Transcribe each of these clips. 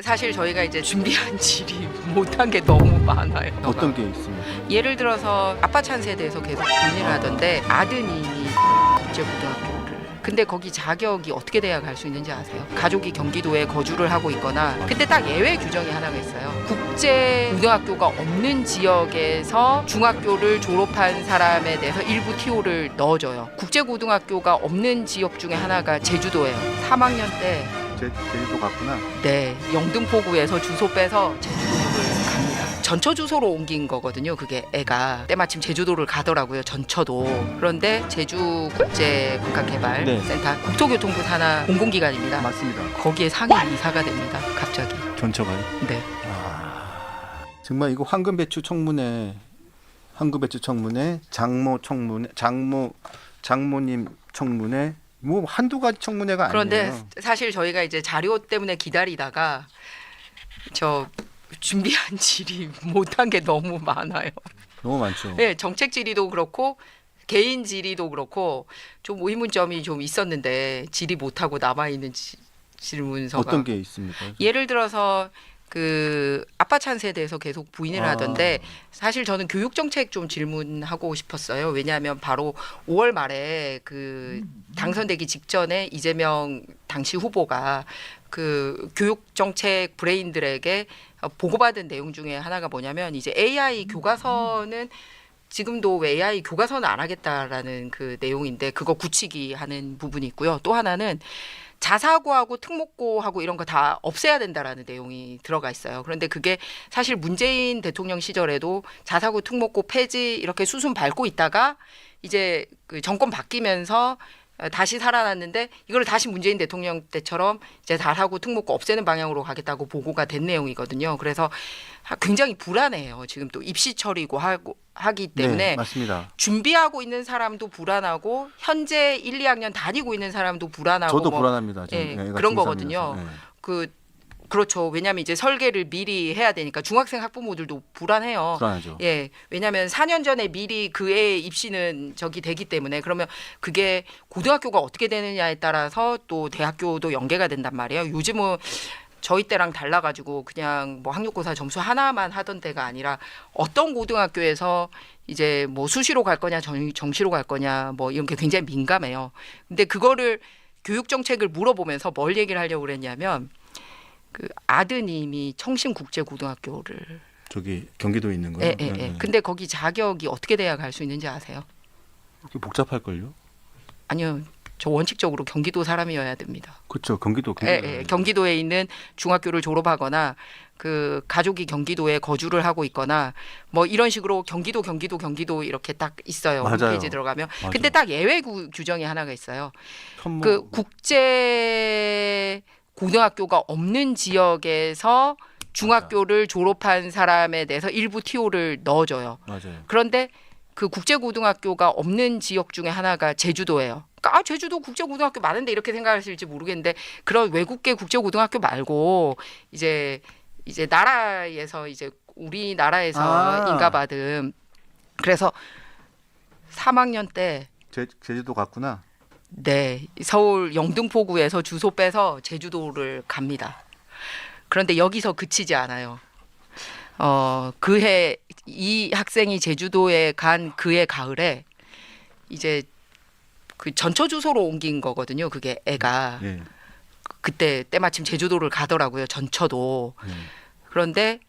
사실 저희가 이제 준비한 질이 못한 게 너무 많아요. 어떤 게 있습니까? 예를 들어서 아빠 찬스에 대해서 계속 고민을 하던데 아드님이 국제고등학교를 근데 거기 자격이 어떻게 돼야 갈 수 있는지 아세요? 가족이 경기도에 거주를 하고 있거나 근데 딱 예외 규정이 하나가 있어요. 국제고등학교가 없는 지역에서 중학교를 졸업한 사람에 대해서 일부 TO를 넣어줘요. 국제고등학교가 없는 지역 중에 하나가 제주도예요. 3학년 때 제주도 갔구나. 네, 영등포구에서 주소 빼서 제주도를 갑니다. 전처 주소로 옮긴 거거든요. 그게 애가 때마침 제주도를 가더라고요. 전처도. 그런데 제주국제국가개발센터 국토교통부 산하 공공기관입니다. 맞습니다. 거기에 상임 이사가 됩니다. 갑자기. 전처가요? 네. 정말 이거 황금배추 청문회 장모님 청문회 뭐 한두 가지 청문회가 그런데 아니에요. 사실 저희가 이제 자료 때문에 기다리다가 저 준비한 질이 못한 게 너무 많아요. 너무 많죠. 네, 정책 질의도 그렇고 개인 질의도 그렇고 좀 의문점이 좀 있었는데 질의 못하고 남아 있는 질문서가 어떤 게 있습니까? 예를 들어서 그 아빠 찬스에 대해서 계속 부인을 하던데 사실 저는 교육 정책 좀 질문하고 싶었어요. 왜냐하면 바로 5월 말에 그 당선되기 직전에 이재명 당시 후보가 그 교육 정책 브레인들에게 보고받은 내용 중에 하나가 뭐냐면 이제 AI 교과서는 지금도 왜 AI 교과서는 안 하겠다라는 그 내용인데 그거 굳히기 하는 부분이 있고요. 또 하나는 자사고하고 특목고하고 이런 거 다 없애야 된다라는 내용이 들어가 있어요. 그런데 그게 사실 문재인 대통령 시절에도 자사고 특목고 폐지 이렇게 수순 밟고 있다가 이제 그 정권 바뀌면서 다시 살아났는데 이걸 다시 문재인 대통령 때처럼 이제 자사고 특목고 없애는 방향으로 가겠다고 보고가 된 내용이거든요. 그래서 굉장히 불안해요. 지금 또 입시 처리고 하기 때문에 네, 맞습니다. 준비하고 있는 사람도 불안하고 현재 1, 2학년 다니고 있는 사람도 불안하고 저도 불안합니다. 예, 애가 그런 중3이라서. 거거든요. 네. 그렇죠. 왜냐하면 이제 설계를 미리 해야 되니까 중학생 학부모들도 불안해요. 불안하죠. 예, 왜냐하면 4년 전에 미리 그 애의 입시는 저기 되기 때문에 그러면 그게 고등학교가 어떻게 되느냐에 따라서 또 대학교도 연계가 된단 말이에요. 요즘은 저희 때랑 달라가지고 그냥 뭐 학력고사 점수 하나만 하던 때가 아니라 어떤 고등학교에서 이제 뭐 수시로 갈 거냐 정시로 갈 거냐 뭐 이런 게 굉장히 민감해요. 근데 그거를 교육 정책을 물어보면서 뭘 얘기를 하려고 그랬냐면 그 아드님이 청심국제고등학교를 저기 경기도에 있는 거예요? 예, 예, 예. 근데 거기 자격이 어떻게 돼야 갈 수 있는지 아세요? 복잡할걸요? 아니요. 저 원칙적으로 경기도 사람이어야 됩니다. 그렇죠. 경기도. 예, 예. 경기도에 있는 중학교를 졸업하거나 그 가족이 경기도에 거주를 하고 있거나 뭐 이런 식으로 경기도 이렇게 딱 있어요. 맞아요. 홈페이지 들어가면. 맞아요. 근데 딱 예외 규정이 하나가 있어요. 천모... 그 국제 고등학교가 없는 지역에서 중학교를 졸업한 사람에 대해서 일부 TO를 넣어줘요. 맞아요. 그런데 그 국제고등학교가 없는 지역 중에 하나가 제주도예요. 그러니까 제주도 국제고등학교 많은데 이렇게 생각하실지 모르겠는데 그런 외국계 국제고등학교 말고 이제 나라에서 이제 우리나라에서 인가받은 그래서 3학년 때 제주도 갔구나. 네, 서울 영등포구에서 주소 빼서 제주도를 갑니다. 그런데 여기서 그치지 않아요. 그해 이 학생이 제주도에 간 그해 가을에 이제 그 전처 주소로 옮긴 거거든요. 그게 애가 네. 그때 때마침 제주도를 가더라고요. 전처도. 네. 그런데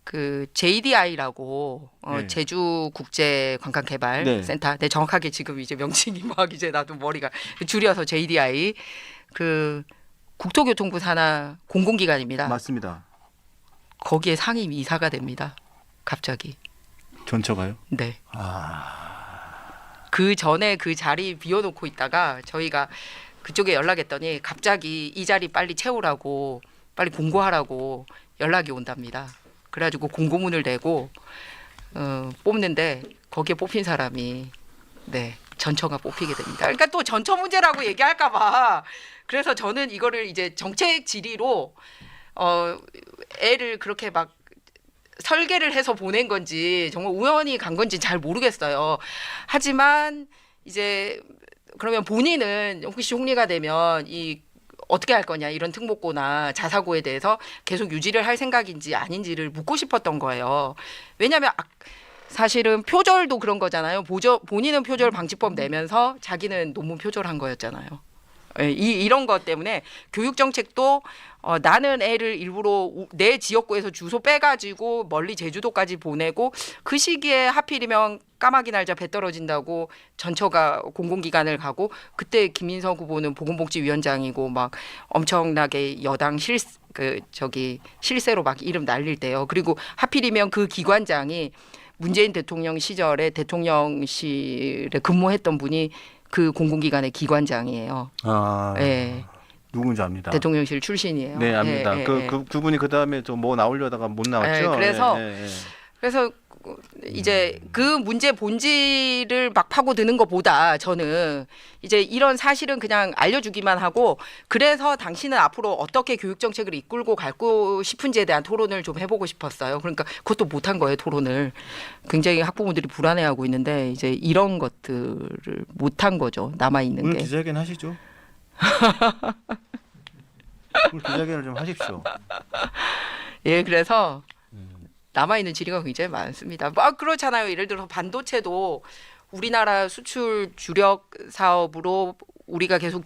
그 JDI라고 네. 제주국제관광개발센터. 네, 정확하게 지금 이제 명칭이 막 이제 나도 머리가 줄여서 JDI 그 국토교통부 산하 공공기관입니다. 맞습니다. 거기에 상임 이사가 됩니다. 갑자기. 전처가요? 네. 그 전에 그 자리 비워놓고 있다가 저희가 그쪽에 연락했더니 갑자기 이 자리 빨리 채우라고 빨리 공고하라고 연락이 온답니다. 그래가지고 공고문을 내고 뽑는데 거기에 뽑힌 사람이 네 전처가 뽑히게 됩니다. 그러니까 또 전처 문제라고 얘기할까봐 그래서 저는 이거를 이제 정책 질의로 애를 그렇게 막 설계를 해서 보낸 건지 정말 우연히 간 건지 잘 모르겠어요. 하지만 이제 그러면 본인은 혹시 홍리가 되면 이 어떻게 할 거냐 이런 특목고나 자사고에 대해서 계속 유지를 할 생각인지 아닌지를 묻고 싶었던 거예요. 왜냐하면 사실은 표절도 그런 거잖아요. 본인은 표절 방지법 내면서 자기는 논문 표절한 거였잖아요. 예, 이런 것 때문에 교육 정책도 나는 애를 일부러 내 지역구에서 주소 빼가지고 멀리 제주도까지 보내고 그 시기에 하필이면 까마귀 날자 배 떨어진다고 전처가 공공기관을 가고 그때 김인석 후보는 보건복지위원장이고 막 엄청나게 여당 실세로 막 이름 날릴 때요. 그리고 하필이면 그 기관장이 문재인 대통령 시절에 대통령실에 근무했던 분이 그 공공기관의 기관장이에요. 아, 예. 누군지 압니다. 대통령실 출신이에요. 네, 압니다. 예, 예, 그분이 그 다음에 좀 뭐 나오려다가 못 나왔죠. 예, 그래서 예, 예, 예. 그래서 이제 그 문제 본질을 막 파고드는 것보다 저는 이제 이런 사실은 그냥 알려주기만 하고 그래서 당신은 앞으로 어떻게 교육 정책을 이끌고 갈고 싶은지에 대한 토론을 좀 해보고 싶었어요. 그러니까 그것도 못한 거예요, 토론을. 굉장히 학부모들이 불안해하고 있는데 이제 이런 것들을 못한 거죠, 남아 있는 오늘 게. 기자회견 하시죠. 오늘 기자회견을 좀 하십시오. 예, 그래서 남아있는 질의가 굉장히 많습니다. 그렇잖아요. 예를 들어서 반도체도 우리나라 수출 주력 사업으로 우리가 계속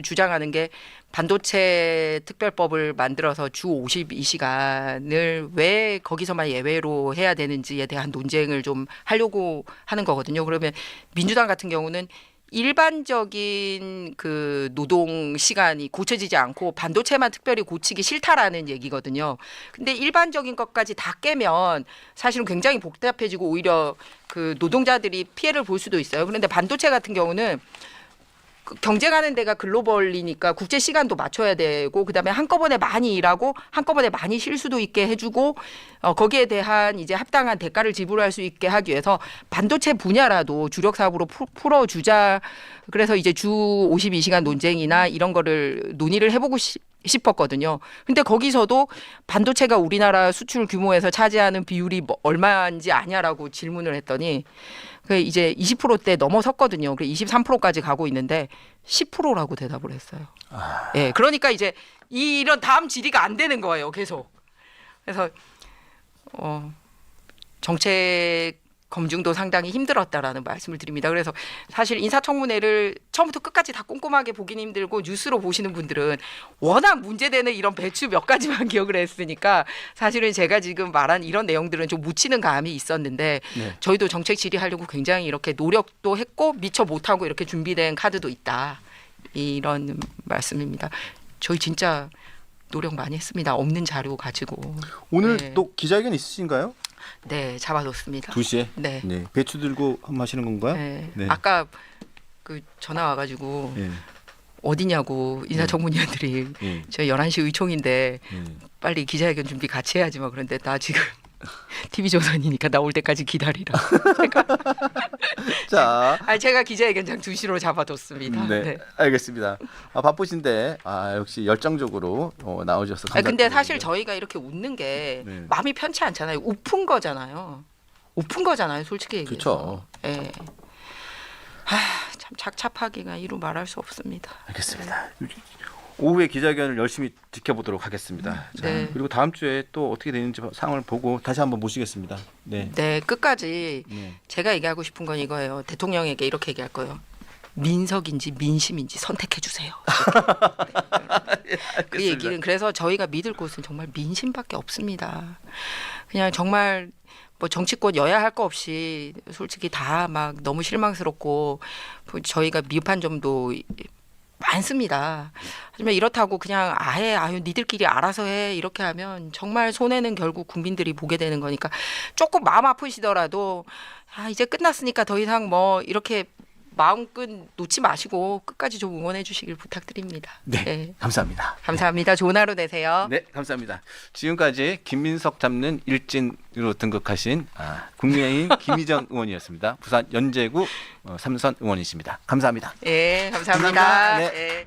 주장하는 게 반도체 특별법을 만들어서 주 52시간을 왜 거기서만 예외로 해야 되는지에 대한 논쟁을 좀 하려고 하는 거거든요. 그러면 민주당 같은 경우는 일반적인 그 노동 시간이 고쳐지지 않고 반도체만 특별히 고치기 싫다라는 얘기거든요. 근데 일반적인 것까지 다 깨면 사실은 굉장히 복잡해지고 오히려 그 노동자들이 피해를 볼 수도 있어요. 그런데 반도체 같은 경우는 경쟁하는 데가 글로벌이니까 국제 시간도 맞춰야 되고 그다음에 한꺼번에 많이 일하고 한꺼번에 많이 쉴 수도 있게 해주고 거기에 대한 이제 합당한 대가를 지불할 수 있게 하기 위해서 반도체 분야라도 주력 사업으로 풀어주자. 그래서 이제 주 52시간 논쟁이나 이런 거를 논의를 해보고 싶었거든요. 근데 거기서도 반도체가 우리나라 수출 규모에서 차지하는 비율이 얼마인지 아냐라고 질문을 했더니 그 이제 20%대 넘어섰거든요. 그래 23%까지 가고 있는데 10%라고 대답을 했어요. 예, 그러니까 이제 이런 다음 질의가 안 되는 거예요, 계속. 그래서 정책 검증도 상당히 힘들었다라는 말씀을 드립니다. 그래서 사실 인사청문회를 처음부터 끝까지 다 꼼꼼하게 보긴 힘들고 뉴스로 보시는 분들은 워낙 문제되는 이런 배추 몇 가지만 기억을 했으니까 사실은 제가 지금 말한 이런 내용들은 좀 묻히는 감이 있었는데 네. 저희도 정책 질의하려고 굉장히 이렇게 노력도 했고 미처 못하고 이렇게 준비된 카드도 있다. 이런 말씀입니다. 저희 진짜 노력 많이 했습니다. 없는 자료 가지고. 오늘 네. 또 기자회견 있으신가요? 네, 잡아뒀습니다. 2시에? 네. 네. 배추 들고 한번 하시는 건가요? 네. 네. 아까 그 전화 와가지고 예. 어디냐고 인사청문위원들이 예. 저 11시 의총인데 예. 빨리 기자회견 준비 같이 해야지 막 그런데 나 지금 TV조선이니까 나올 때까지 기다리라. 자, 제가 기자회견장 2시로 잡아뒀습니다. 네, 네. 알겠습니다. 바쁘신데 역시 열정적으로 나오셔서 감사드립니다. 근데 사실 저희가 이렇게 웃는 게 네. 마음이 편치 않잖아요. 웃픈 거잖아요. 웃픈 거잖아요. 솔직히 얘기해서. 그렇죠. 예. 참 착잡하기가 이루 말할 수 없습니다. 알겠습니다. 오후에 기자회견을 열심히 지켜보도록 하겠습니다. 자, 네. 그리고 다음 주에 또 어떻게 되는지 상황을 보고 다시 한번 모시겠습니다. 네. 네, 끝까지 네. 제가 얘기하고 싶은 건 이거예요. 대통령에게 이렇게 얘기할 거예요. 민석인지 민심인지 선택해 주세요. 그 얘기는 그래서 저희가 믿을 곳은 정말 민심밖에 없습니다. 그냥 정말 뭐 정치권 여야 할 거 없이 솔직히 다 막 너무 실망스럽고 저희가 미흡한 점도 많습니다. 하지만 이렇다고 그냥 아유 니들끼리 알아서 해 이렇게 하면 정말 손해는 결국 국민들이 보게 되는 거니까 조금 마음 아프시더라도 이제 끝났으니까 더 이상 뭐 이렇게 마음끝 놓지 마시고 끝까지 좀 응원해 주시길 부탁드립니다. 네, 네. 감사합니다. 감사합니다. 좋은 하루 되세요. 네, 감사합니다. 지금까지 김민석 잡는 일진으로 등극하신 국민의힘 김희정 의원이었습니다. 부산 연제구 삼선 의원이십니다. 감사합니다. 네, 감사합니다. 감사합니다. 네. 네.